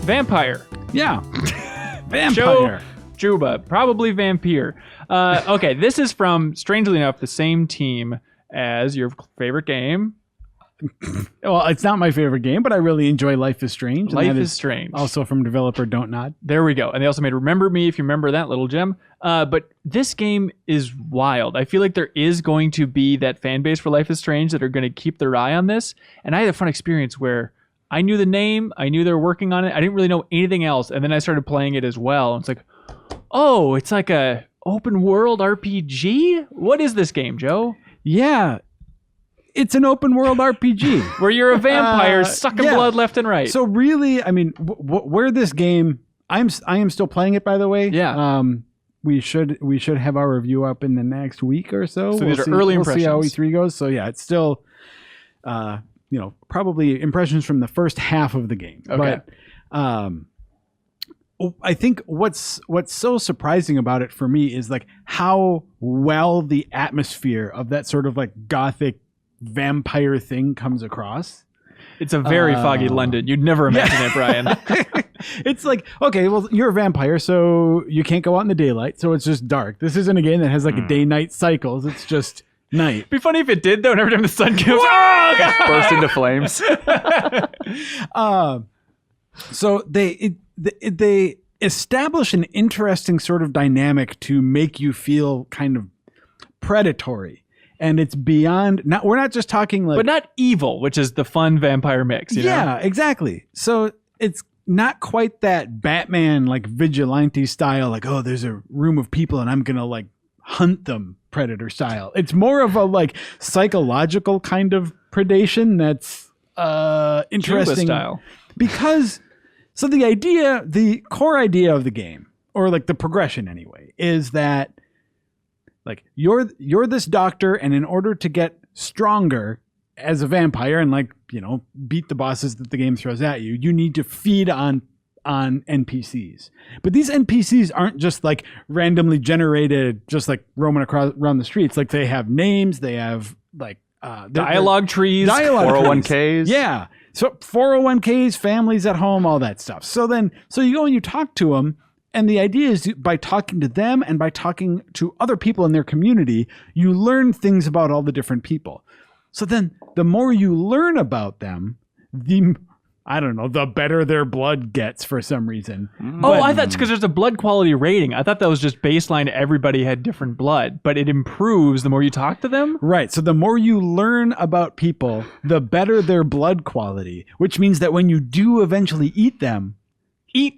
Vampyr. Yeah. Vampyr. Juba, probably Vampyr. Okay, this is from, strangely enough, the same team as your favorite game. Well, it's not my favorite game, but I really enjoy Life is Strange. Life is Strange. Also from developer Dontnod. There we go. And they also made Remember Me, if you remember that little gem. But this game is wild. I feel like there is going to be that fan base for Life is Strange that are going to keep their eye on this. And I had a fun experience where I knew the name. I knew they were working on it. I didn't really know anything else. And then I started playing it as well. And it's like, oh, it's like a open world RPG? What is this game, Joe? Yeah. It's an open world RPG where you're a vampire sucking blood left and right. So really, I mean, where this game, I am still playing it, by the way. Yeah. We should have our review up in the next week or so. So these are early impressions. We'll see how E3 goes. So yeah, it's still, probably impressions from the first half of the game. Okay. But I think what's so surprising about it for me is like how well the atmosphere of that sort of like gothic vampire thing comes across. It's a very foggy London. You'd never imagine it, Brian. It's like, okay, well, you're a vampire, so you can't go out in the daylight, so it's just dark. This isn't a game that has like a day-night cycles. It's just night. It'd be funny if it did, though, and every time the sun comes, oh, burst into flames. So they establish an interesting sort of dynamic to make you feel kind of predatory. And it's beyond, we're not just talking like... But not evil, which is the fun vampire mix, you know? Yeah, exactly. So it's not quite that Batman, like, vigilante style, like, oh, there's a room of people and I'm going to, like, hunt them Predator style. It's more of a, like, psychological kind of predation that's interesting. Juba style. Because, so the core idea of the game, or, like, the progression anyway, is that like you're this doctor, and in order to get stronger as a vampire and like, you know, beat the bosses that the game throws at you, you need to feed on NPCs. But these NPCs aren't just like randomly generated, just like roaming around the streets. Like they have names, they have like dialogue trees, 401ks. Yeah. So 401ks, families at home, all that stuff. So you go and you talk to them. And the idea is by talking to them and by talking to other people in their community, you learn things about all the different people. So then the more you learn about them, the better their blood gets for some reason. Oh, I thought it's because there's a blood quality rating. I thought that was just baseline. Everybody had different blood, but it improves the more you talk to them. Right. So the more you learn about people, the better their blood quality, which means that when you do eventually eat them, you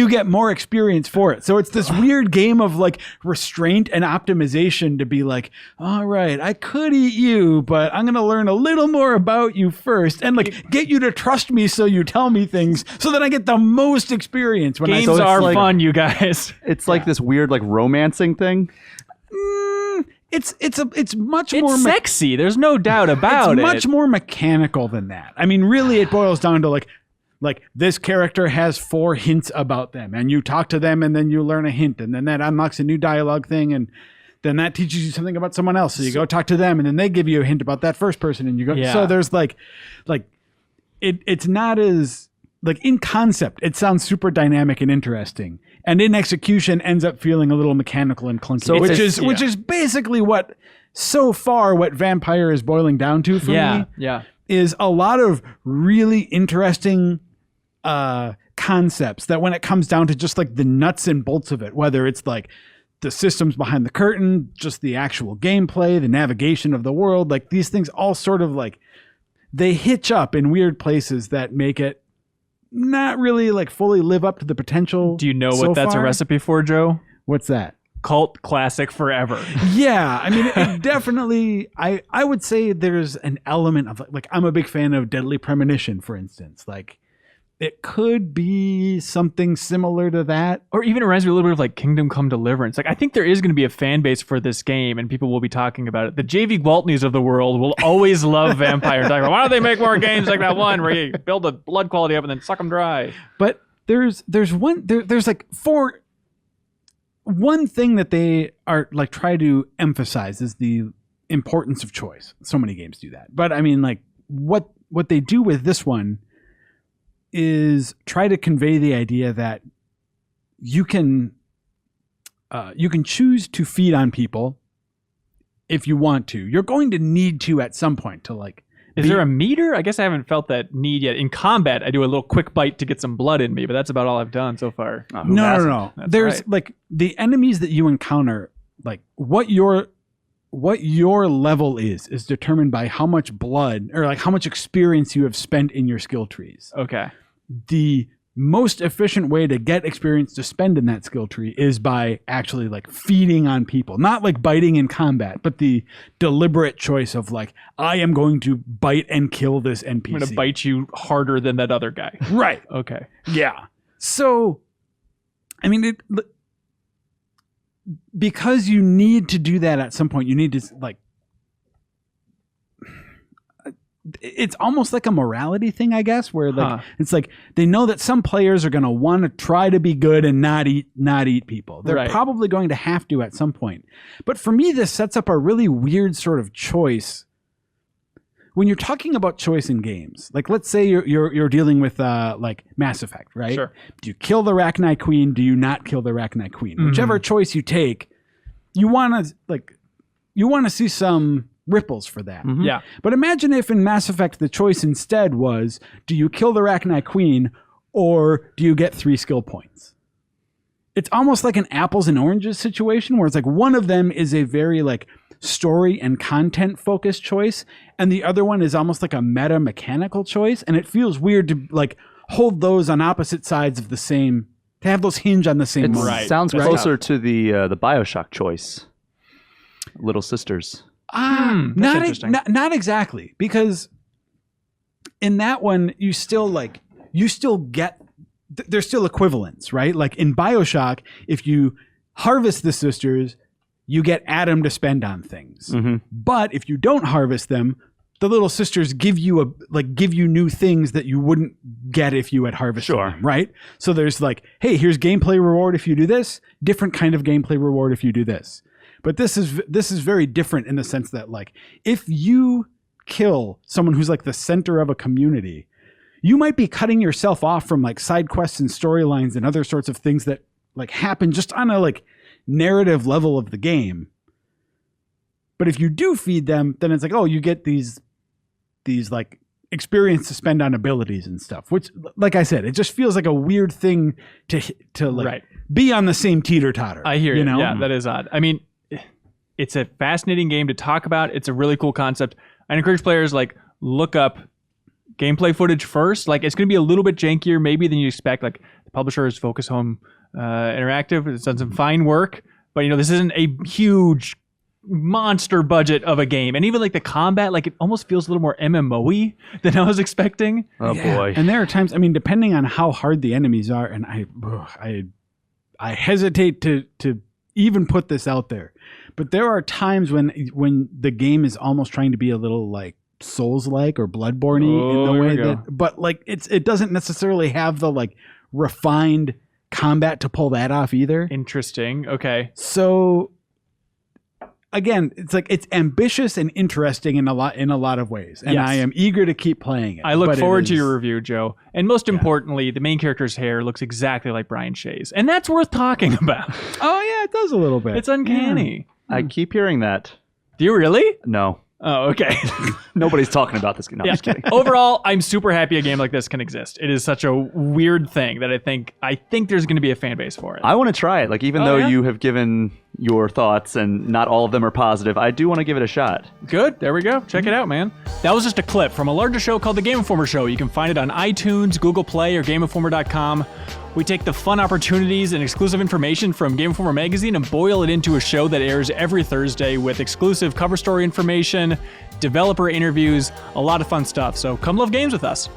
get more experience for it. So it's this weird game of like restraint and optimization to be like, all right, I could eat you, but I'm going to learn a little more about you first and like get you to trust me so you tell me things so that I get the most experience. When Games are like, fun, you guys. It's like this weird like romancing thing. It's much more sexy. There's no doubt about it. It's much more mechanical than that. I mean, really, it boils down to like this character has 4 hints about them, and you talk to them and then you learn a hint, and then that unlocks a new dialogue thing, and then that teaches you something about someone else. So you go talk to them and then they give you a hint about that first person, and you go. Yeah. So there's like it's not as like in concept, it sounds super dynamic and interesting, and in execution ends up feeling a little mechanical and clunky, so which is basically what Vampyr is boiling down to for me. Yeah. Is a lot of really interesting concepts that when it comes down to just like the nuts and bolts of it, whether it's like the systems behind the curtain, just the actual gameplay, the navigation of the world, like these things all sort of like they hitch up in weird places that make it not really like fully live up to the potential. Do you know what that's a recipe for, Joe? What's that? Cult classic forever. Yeah, I mean, it definitely. I would say there's an element of like I'm a big fan of Deadly Premonition, for instance. Like it could be something similar to that, or even it reminds me a little bit of like Kingdom Come Deliverance. Like I think there is going to be a fan base for this game, and people will be talking about it. The JV Gwaltneys of the world will always love Vampyr. Talking about, why don't they make more games like that one where you build the blood quality up and then suck them dry? But there's like 4. One thing that they are like try to emphasize is the importance of choice. So many games do that, but I mean, like what they do with this one is try to convey the idea that you can choose to feed on people if you want to. You're going to need to at some point to like. Is there a meter? I guess I haven't felt that need yet. In combat, I do a little quick bite to get some blood in me, but that's about all I've done so far. No. That's There's right. like the enemies that you encounter, like what your level is determined by how much blood or like how much experience you have spent in your skill trees. Okay. The most efficient way to get experience to spend in that skill tree is by actually like feeding on people, not like biting in combat, but the deliberate choice of like, I am going to bite and kill this NPC. I'm going to bite you harder than that other guy. Right. Okay. Yeah. So, I mean, because you need to do that at some point, you need to like, it's almost like a morality thing, I guess, where like it's like they know that some players are going to want to try to be good and not eat people. They're probably going to have to at some point. But for me, this sets up a really weird sort of choice. When you're talking about choice in games, like let's say you're dealing with like Mass Effect, right? Sure. Do you kill the Rachni Queen? Do you not kill the Rachni Queen? Mm-hmm. Whichever choice you take, you want to see some ripples for that. Mm-hmm. Yeah. But imagine if in Mass Effect the choice instead was, do you kill the Rachni Queen or do you get 3 skill points? It's almost like an apples and oranges situation where it's like one of them is a very like story and content focused choice and the other one is almost like a meta mechanical choice, and it feels weird to like hold those on opposite sides of the same, to have those hinge on the same moment. Sounds closer to the BioShock choice. Little Sisters. Not exactly, because in that one you still get there's still equivalents, right? Like in BioShock, if you harvest the sisters, you get Adam to spend on things. Mm-hmm. But if you don't harvest them, the little sisters give you new things that you wouldn't get if you had harvested them, right? So there's like, hey, here's gameplay reward if you do this, different kind of gameplay reward if you do this. But this is very different in the sense that like if you kill someone who's like the center of a community, you might be cutting yourself off from like side quests and storylines and other sorts of things that like happen just on a like narrative level of the game. But if you do feed them, then it's like, oh, you get these like experience to spend on abilities and stuff, which like I said, it just feels like a weird thing to like be on the same teeter-totter. I hear you. Know? Yeah, that is odd. I mean, it's a fascinating game to talk about. It's a really cool concept. I encourage players like look up gameplay footage first. Like it's going to be a little bit jankier maybe than you expect. Like the publisher is Focus Home Interactive. It's done some fine work, but you know, this isn't a huge monster budget of a game. And even like the combat, like it almost feels a little more MMO-y than I was expecting. Oh boy. And there are times, I mean, depending on how hard the enemies are, and I hesitate to even put this out there, but there are times when the game is almost trying to be a little like Souls-like or Bloodborne-y in the way that, but like it doesn't necessarily have the like refined combat to pull that off either. Interesting. Okay. So again, it's like it's ambitious and interesting in a lot of ways, and I am eager to keep playing it. I look forward to your review, Joe. And most importantly, the main character's hair looks exactly like Brian Shay's, and that's worth talking about. Oh yeah, it does a little bit. It's uncanny. Yeah. I keep hearing that. Do you really? No. Oh, okay. Nobody's talking about this. No, I'm just kidding. Overall, I'm super happy a game like this can exist. It is such a weird thing that I think there's going to be a fan base for it. I want to try it. Like even though you have given your thoughts and not all of them are positive, I do want to give it a shot. Good. There we go. Check it out, man. That was just a clip from a larger show called The Game Informer Show. You can find it on iTunes, Google Play, or GameInformer.com. We take the fun opportunities and exclusive information from Game Informer magazine and boil it into a show that airs every Thursday with exclusive cover story information, developer interviews, a lot of fun stuff. So come love games with us.